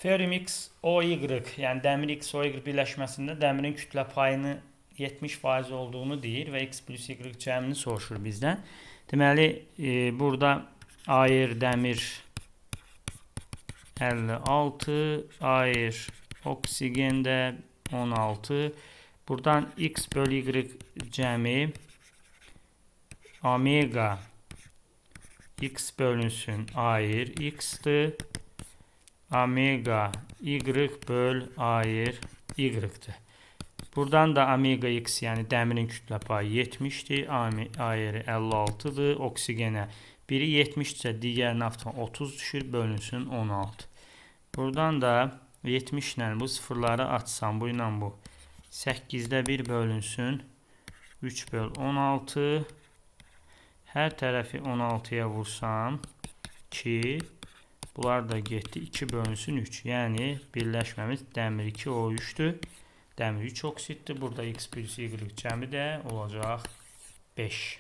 Ferrium X OY, yəni dəmir X OY birləşməsində dəmirin kütlə payını 70% olduğunu deyir və X plus Y cəmini soruşur bizdən. Deməli, burada air dəmir 56, air oksigen də 16. Buradan X bölü Y cəmi omega X bölünsün air X'dir. Omega Y böl air Y'dir. Buradan da omega X, yəni dəmirin kütlə payı 70'dir. Airi 56'dır. Oksigenə biri 70'dirsə digərinə 30 düşür. Bölünsün 16. Buradan da 70 ilə bu sıfırları açsam, bu ilə bu 8'də 1 bölünsün 3 böl 16. Hər tərəfi 16'ya vursam 2. Bunlar da getdi 2 bölünsün 3. Yəni birləşməmiz dəmir 2O3'dür. Dəmir 3 oksiddir. Burada X plus Y cəmi də olacaq 5.